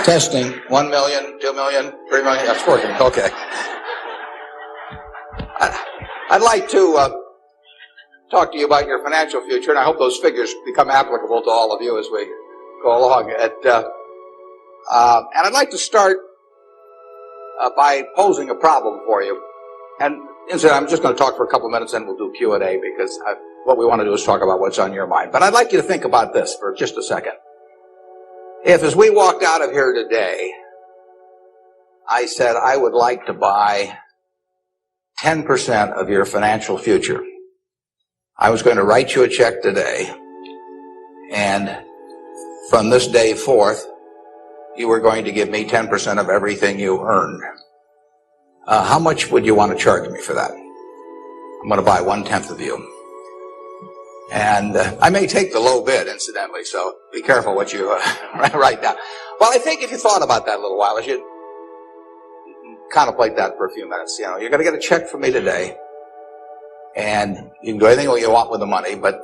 Testing. 1 million, 2 million, 3 million. That's working. Okay. I'd like to talk to you about your financial future, and I hope those figures become applicable to all of you as we go along. And I'd like to start by posing a problem for you. And incidentally, I'm just going to talk for a couple minutes, and we'll do Q&A, because what we want to do is talk about what's on your mind. But I'd like you to think about this for just a second. If, as we walked out of here today, I said I would like to buy 10% of your financial future, I was going to write you a check today, and from this day forth, you were going to give me 10% of everything you earned. How much would you want to charge me for that? I'm going to buy 1/10 of you. And I may take the low bid, incidentally, so be careful what you write down. Well, I think if you thought about that a little while, as you contemplate that for a few minutes, you're going to get a check from me today, and you can do anything you want with the money, but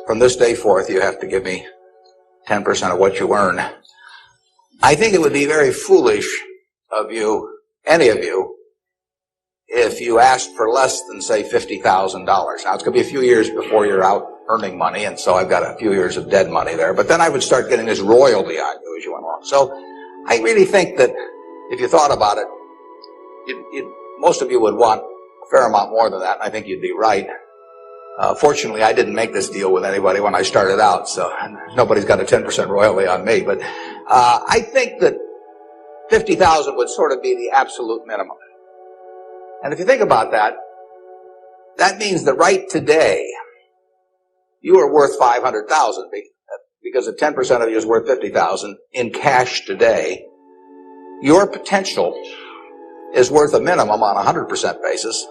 from this day forth, you have to give me 10% of what you earn. I think it would be very foolish of you, any of you, if you asked for less than, say, $50,000. Now, it's going to be a few years before you're out earning money, and so I've got a few years of dead money there. But then I would start getting this royalty on you as you went along. So I really think that if you thought about it, most of you would want a fair amount more than that, and I think you'd be right. Fortunately, I didn't make this deal with anybody when I started out, so nobody's got a 10% royalty on me. But I think that $50,000 would sort of be the absolute minimum. And if you think about that, that means that right today, you are worth $500,000, because if 10% of you is worth $50,000 in cash today, your potential is worth a minimum on a 100% basis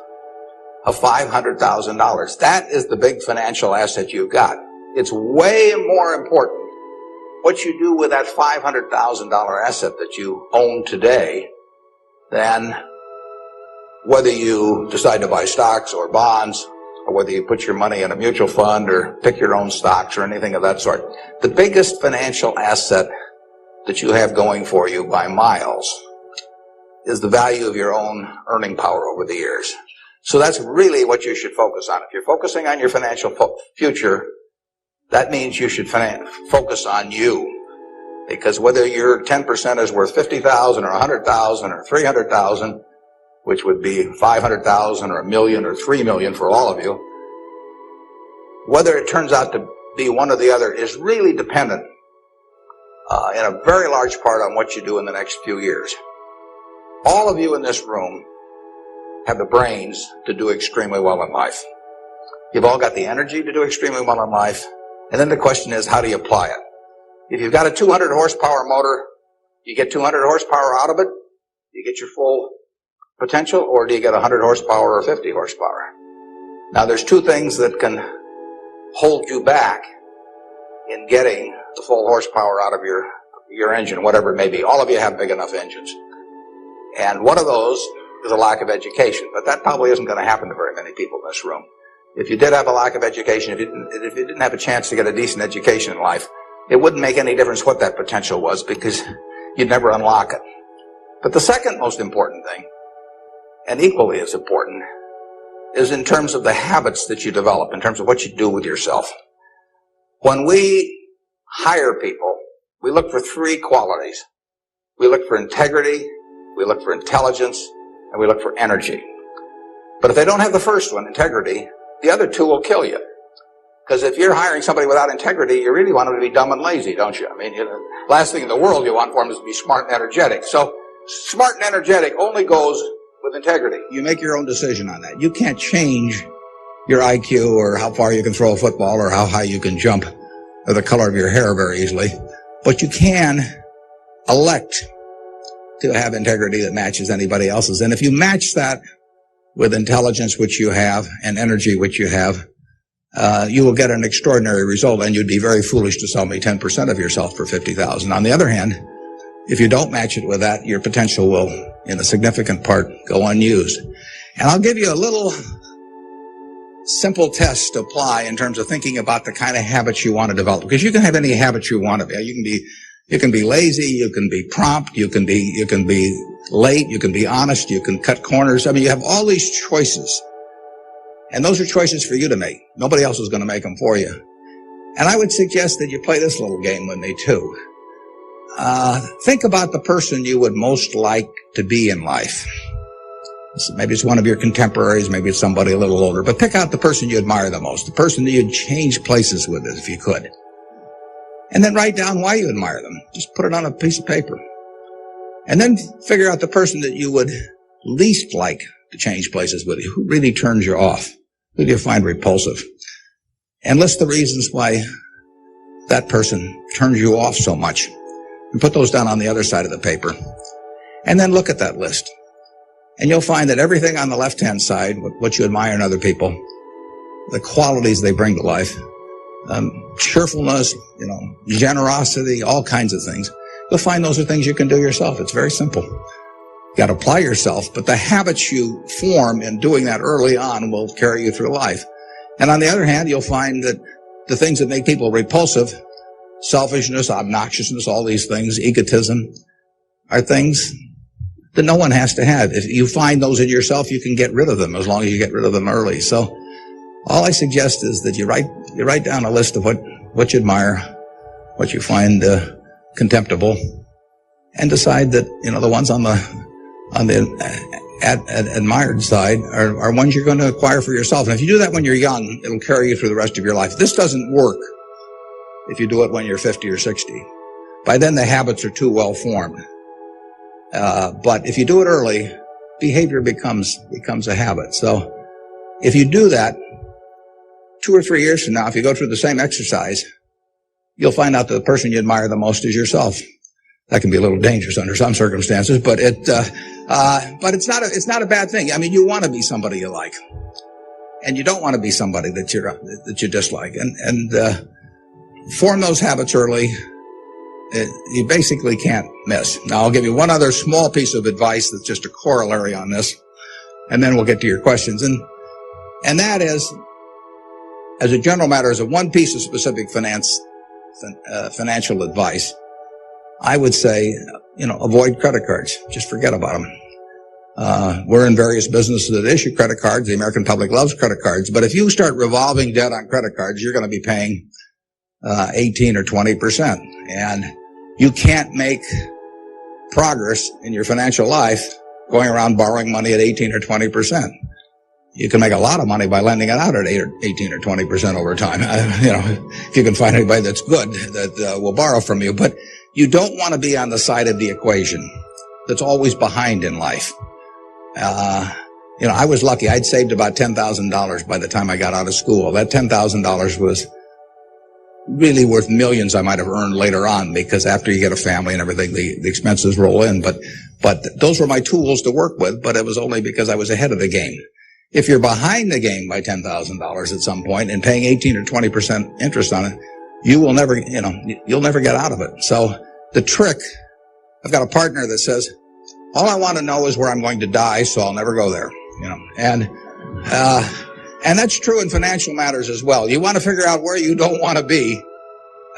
of $500,000. That is the big financial asset you've got. It's way more important what you do with that $500,000 asset that you own today than whether you decide to buy stocks or bonds, or whether you put your money in a mutual fund or pick your own stocks or anything of that sort. The biggest financial asset that you have going for you by miles is the value of your own earning power over the years. So that's really what you should focus on. If you're focusing on your financial future, that means you should focus on you. Because whether your 10% is worth $50,000 or $100,000 or $300,000, which would be $500,000 or $1 million or $3 million for all of you, whether it turns out to be one or the other is really dependent in a very large part on what you do in the next few years. All of you in this room have the brains to do extremely well in life. You've all got the energy to do extremely well in life. And then the question is, how do you apply it? If you've got a 200 horsepower motor, you get 200 horsepower out of it, you get your full potential, or do you get 100 horsepower or 50 horsepower? Now, there's two things that can hold you back in getting the full horsepower out of your engine, whatever it may be. All of you have big enough engines. And one of those is a lack of education, but that probably isn't going to happen to very many people in this room. If you did have a lack of education, if you didn't have a chance to get a decent education in life, it wouldn't make any difference what that potential was, because you'd never unlock it. But the second most important thing, and equally as important, is in terms of the habits that you develop, in terms of what you do with yourself. When we hire people, we look for three qualities. We look for integrity, we look for intelligence, and we look for energy. But if they don't have the first one, integrity, the other two will kill you. Because if you're hiring somebody without integrity, you really want them to be dumb and lazy, don't you? I mean, last thing in the world you want for them is to be smart and energetic. So smart and energetic only goes with integrity. You make your own decision on that. You can't change your IQ or how far you can throw a football or how high you can jump or the color of your hair very easily. But you can elect to have integrity that matches anybody else's. And if you match that with intelligence, which you have, and energy, which you have, you will get an extraordinary result, and you'd be very foolish to sell me 10% of yourself for $50,000. On the other hand, if you don't match it with that, your potential will, in a significant part, go unused. And I'll give you a little simple test to apply in terms of thinking about the kind of habits you want to develop, because you can have any habits you want to be. You can be lazy, you can be prompt, you can be late, you can be honest, you can cut corners. I mean, you have all these choices. And those are choices for you to make. Nobody else is going to make them for you. And I would suggest that you play this little game with me too. Think about the person you would most like to be in life. Maybe it's one of your contemporaries, maybe it's somebody a little older, but pick out the person you admire the most, the person that you'd change places with if you could. And then write down why you admire them. Just put it on a piece of paper. And then figure out the person that you would least like to change places with you. Who really turns you off? Who do you find repulsive? And list the reasons why that person turns you off so much. And put those down on the other side of the paper. And then look at that list. And you'll find that everything on the left-hand side, what you admire in other people, the qualities they bring to life, cheerfulness, generosity, all kinds of things. You'll find those are things you can do yourself. It's very simple. You got to apply yourself, but the habits you form in doing that early on will carry you through life. And on the other hand, you'll find that the things that make people repulsive, selfishness, obnoxiousness, all these things, egotism, are things that no one has to have. If you find those in yourself, you can get rid of them as long as you get rid of them early. So all I suggest is that you write down a list of what you admire, what you find contemptible, and decide that the ones on the admired side are ones you're going to acquire for yourself. And if you do that when you're young, it'll carry you through the rest of your life. This doesn't work if you do it when you're 50 or 60. By then the habits are too well formed. But if you do it early, behavior becomes a habit. So if you do that 2 or 3 years from now, if you go through the same exercise, you'll find out that the person you admire the most is yourself. That can be a little dangerous under some circumstances, but it's not a bad thing. I mean, you want to be somebody you like, and you don't want to be somebody that you dislike. And form those habits early. You basically can't miss. Now, I'll give you one other small piece of advice that's just a corollary on this, and then we'll get to your questions. And that is, as a general matter, as a one piece of specific financial advice, I would say, avoid credit cards. Just forget about them. We're in various businesses that issue credit cards. The American public loves credit cards. But if you start revolving debt on credit cards, you're going to be paying 18 or 20%. And you can't make progress in your financial life going around borrowing money at 18 or 20%. You can make a lot of money by lending it out at 18 or 20% over time. If you can find anybody that's good that will borrow from you. But you don't want to be on the side of the equation that's always behind in life. I was lucky. I'd saved about $10,000 by the time I got out of school. That $10,000 was really worth millions I might have earned later on, because after you get a family and everything, the expenses roll in. But those were my tools to work with, but it was only because I was ahead of the game. If you're behind the game by $10,000 at some point and paying 18 or 20% interest on it, you will never, you'll never get out of it. So the trick, I've got a partner that says, all I want to know is where I'm going to die, so I'll never go there, and that's true in financial matters as well. You want to figure out where you don't want to be,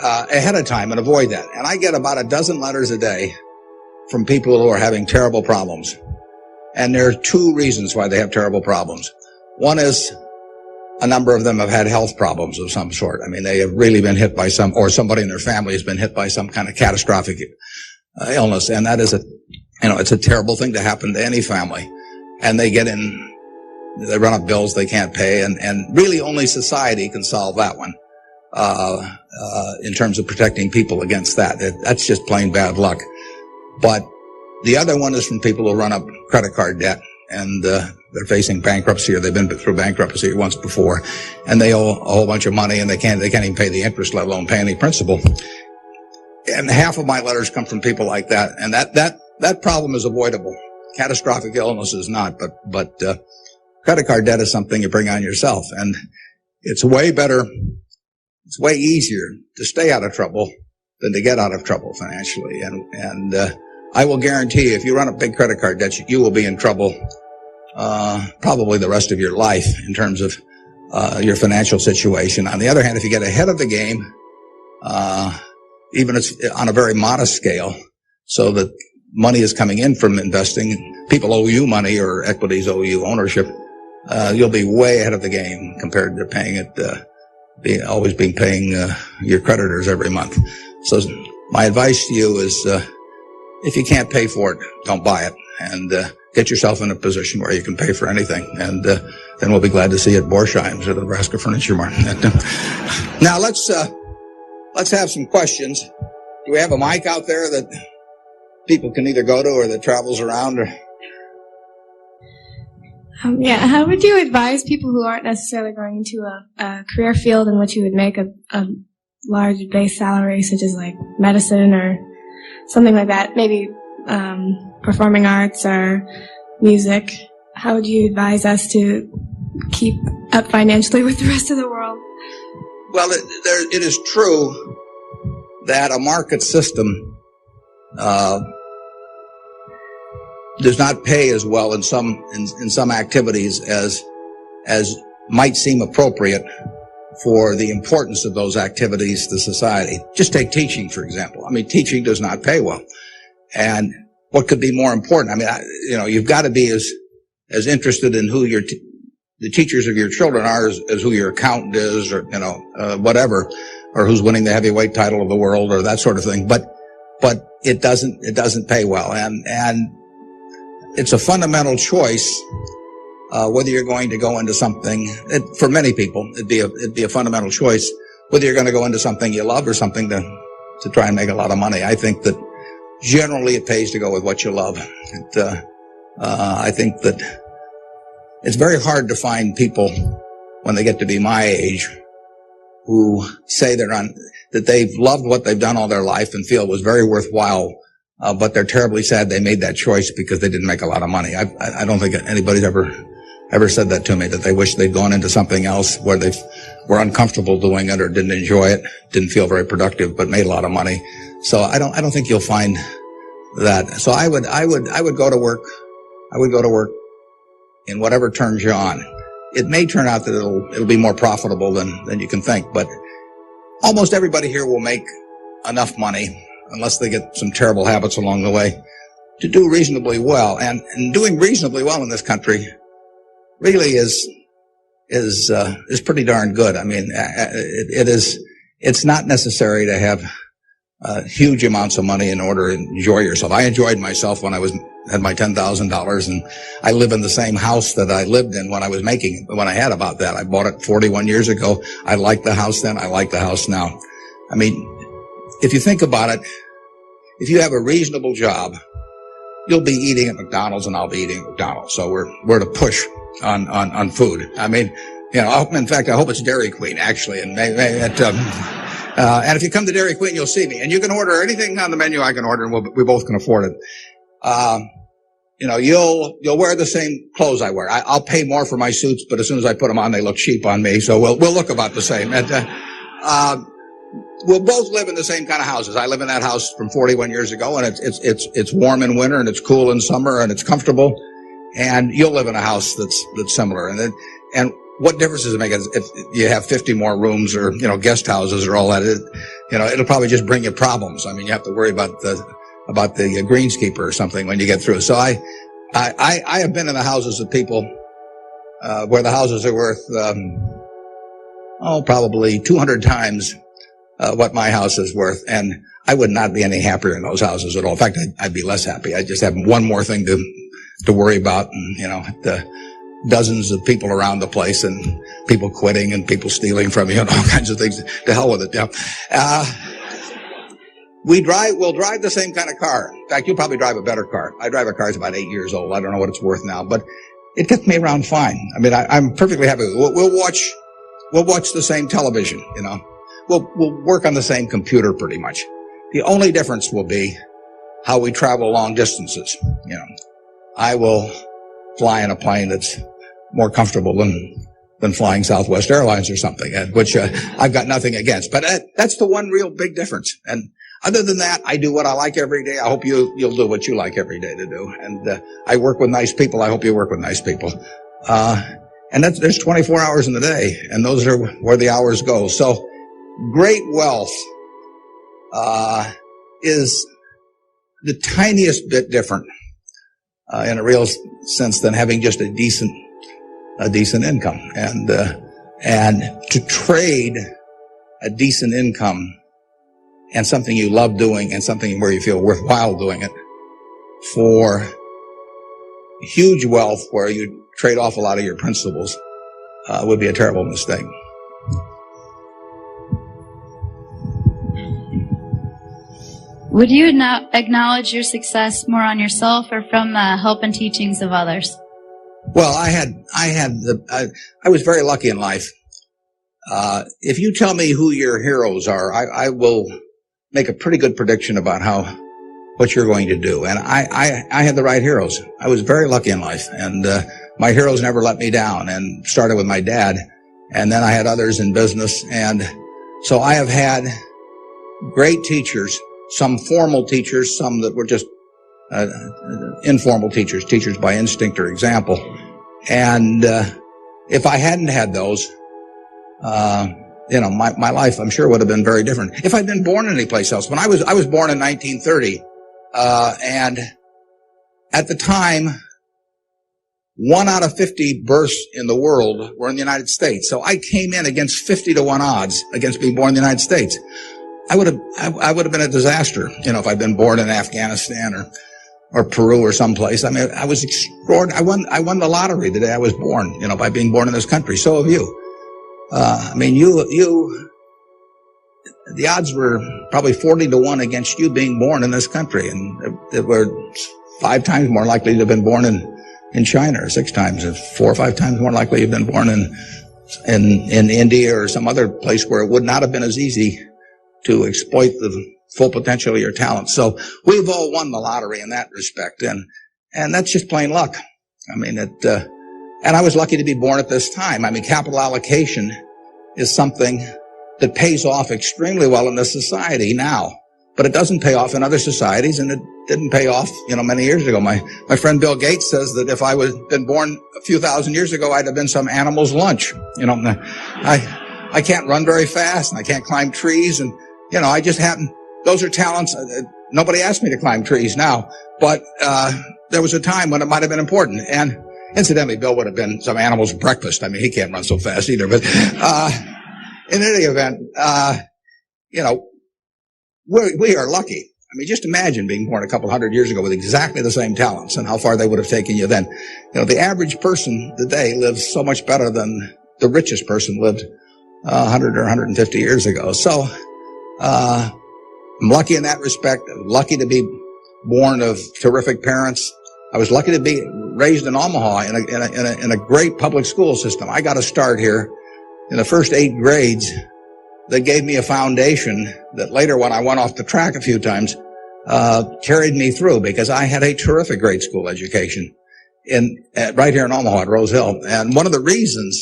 ahead of time and avoid that. And I get about a dozen letters a day from people who are having terrible problems. And there are 2 reasons why they have terrible problems. One is a number of them have had health problems of some sort. I mean, they have really been hit by or somebody in their family has been hit by some kind of catastrophic illness. And that is it's a terrible thing to happen to any family. And they run up bills they can't pay. And really only society can solve that one, in terms of protecting people against that. That's just plain bad luck. But the other one is from people who run up credit card debt, and they're facing bankruptcy, or they've been through bankruptcy once before, and they owe a whole bunch of money, and they can't even pay the interest, let alone pay any principal. And half of my letters come from people like that, and that problem is avoidable. Catastrophic illness is not, but credit card debt is something you bring on yourself, and it's way easier to stay out of trouble than to get out of trouble financially, and I will guarantee you, if you run up big credit card debts, you will be in trouble probably the rest of your life in terms of your financial situation. On the other hand, if you get ahead of the game, even it's on a very modest scale, so that money is coming in from investing. People owe you money, or equities owe you ownership. You'll be way ahead of the game compared to paying it, always being paying your creditors every month. So my advice to you is, if you can't pay for it, don't buy it, and get yourself in a position where you can pay for anything. And then we'll be glad to see you at Borsheim's or the Nebraska Furniture Mart. Now let's have some questions. Do we have a mic out there that people can either go to or that travels around? Or yeah, how would you advise people who aren't necessarily going into a career field in which you would make a large base salary, such as like medicine or something like that, maybe performing arts or music? How would you advise us to keep up financially with the rest of the world? Well, it is true that a market system does not pay as well in some activities as might seem appropriate for the importance of those activities to society. Just take teaching, for example. I mean, teaching does not pay well. And what could be more important? I mean, you've got to be as interested in who the teachers of your children are as who your accountant is, or, whatever, or who's winning the heavyweight title of the world, or that sort of thing. But it doesn't pay well. And it's a fundamental choice, whether you're going to go into something, for many people, it'd be a fundamental choice, whether you're going to go into something you love or something to try and make a lot of money. I think that generally it pays to go with what you love. I think that it's very hard to find people when they get to be my age who say that they've loved what they've done all their life and feel it was very worthwhile, but they're terribly sad they made that choice because they didn't make a lot of money. I don't think anybody's ever said that to me, that they wish they'd gone into something else where they were uncomfortable doing it or didn't enjoy it, didn't feel very productive, but made a lot of money. So I don't think you'll find that. So I would go to work. I would go to work in whatever turns you on. It may turn out that it'll be more profitable than you can think, but almost everybody here will make enough money, unless they get some terrible habits along the way, to do reasonably well. And doing reasonably well in this country really is pretty darn good. I mean, it's not necessary to have huge amounts of money in order to enjoy yourself. I enjoyed myself when I had my $10,000, and I live in the same house that I lived in when I had about that. I bought it 41 years ago. I liked the house then. I like the house now. I mean, if you think about it, if you have a reasonable job, you'll be eating at McDonald's and I'll be eating at McDonald's. So we're to push on food. I mean, in fact, I hope it's Dairy Queen, actually, and and if you come to Dairy Queen, you'll see me. And you can order anything on the menu I can order, and we both can afford it. You'll wear the same clothes I wear. I'll pay more for my suits, but as soon as I put them on, they look cheap on me. So we'll look about the same. And we'll both live in the same kind of houses. I live in that house from 41 years ago, and it's warm in winter and it's cool in summer and it's comfortable. And you'll live in a house that's similar. And what difference does it make if you have 50 more rooms or, guest houses or all that? It'll probably just bring you problems. I mean, you have to worry about the greenskeeper or something when you get through. So I have been in the houses of people, where the houses are worth, probably 200 times, what my house is worth. And I would not be any happier in those houses at all. In fact, I'd be less happy. I just have one more thing to worry about. And, the dozens of people around the place and people quitting and people stealing from you and all kinds of things. To hell with it. We'll drive the same kind of car. In fact, you'll probably drive a better car. I drive a car that's about 8 years old. I don't know what it's worth now, but it gets me around fine. I mean, I'm perfectly happy. We'll watch the same television, We'll work on the same computer pretty much. The only difference will be how we travel long distances. I will fly in a plane that's more comfortable than flying Southwest Airlines or something, which I've got nothing against. But that's the one real big difference. And other than that, I do what I like every day. I hope you'll do what you like every day to do. And I work with nice people. I hope you work with nice people. And there's 24 hours in the day, and those are where the hours go. So great wealth is the tiniest bit different in a real sense than having just a decent income. And to trade a decent income and something you love doing and something where you feel worthwhile doing it for huge wealth where you trade off a lot of your principles would be a terrible mistake. Would you now acknowledge your success more on yourself or from the help and teachings of others? Well, I was very lucky in life. If you tell me who your heroes are, I will make a pretty good prediction about what you're going to do. And I had the right heroes. I was very lucky in life, and my heroes never let me down, and started with my dad, and then I had others in business. And so I have had great teachers, some formal teachers, some that were just informal teachers by instinct or example. And if I hadn't had those, my life, I'm sure, would have been very different. If I'd been born anyplace else. When I was born in 1930, and at the time, 1 out of 50 births in the world were in the United States. So I came in against 50 to 1 odds against being born in the United States. I would have been a disaster, if I'd been born in Afghanistan or Peru or someplace. I mean, I was extraordinary. I won the lottery the day I was born, by being born in this country. So have you. The odds were probably 40 to 1 against you being born in this country, and it were 5 times more likely to have been born in China, or 6 times, 4 or 5 times more likely to have been born in India or some other place where it would not have been as easy to exploit the full potential of your talent. So we've all won the lottery in that respect, and that's just plain luck. And I was lucky to be born at this time. Capital allocation is something that pays off extremely well in this society now, but it doesn't pay off in other societies, and it didn't pay off, many years ago. My friend Bill Gates says that if I was been born a few thousand years ago, I'd have been some animal's lunch. I can't run very fast, and I can't climb trees, and I just happen. Those are talents. Nobody asked me to climb trees now, but there was a time when it might have been important. And incidentally, Bill would have been some animal's breakfast. He can't run so fast either. But in any event, we are lucky. Just imagine being born a couple hundred years ago with exactly the same talents and how far they would have taken you then. The average person today lives so much better than the richest person lived 100 or 150 years ago. So I'm lucky in that respect. I'm lucky to be born of terrific parents. I was lucky to be raised in Omaha in a great public school system. I got a start here in the first 8 grades that gave me a foundation that later, when I went off the track a few times, carried me through, because I had a terrific grade school education right here in Omaha at Rose Hill. And one of the reasons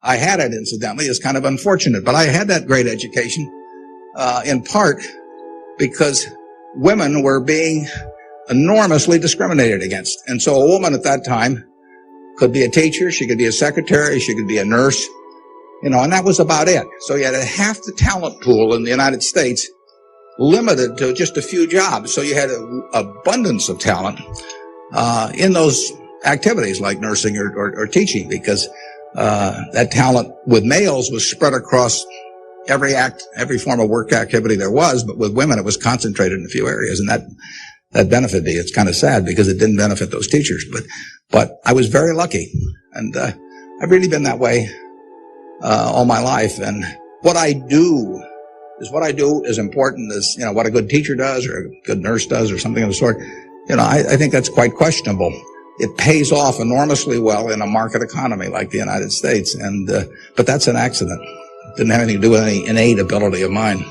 I had it, incidentally, is kind of unfortunate, but I had that great education in part because women were being enormously discriminated against. And so a woman at that time could be a teacher, she could be a secretary, she could be a nurse, and that was about it. So you had half the talent pool in the United States limited to just a few jobs. So you had an abundance of talent in those activities like nursing or teaching, because that talent with males was spread across every form of work activity there was, but with women it was concentrated in a few areas, and that benefited me. It's kind of sad because it didn't benefit those teachers, but I was very lucky, and I've really been that way all my life. And what I do is important as what a good teacher does or a good nurse does or something of the sort. I think that's quite questionable. It pays off enormously well in a market economy like the United States, but that's an accident. It didn't have anything to do with any innate ability of mine.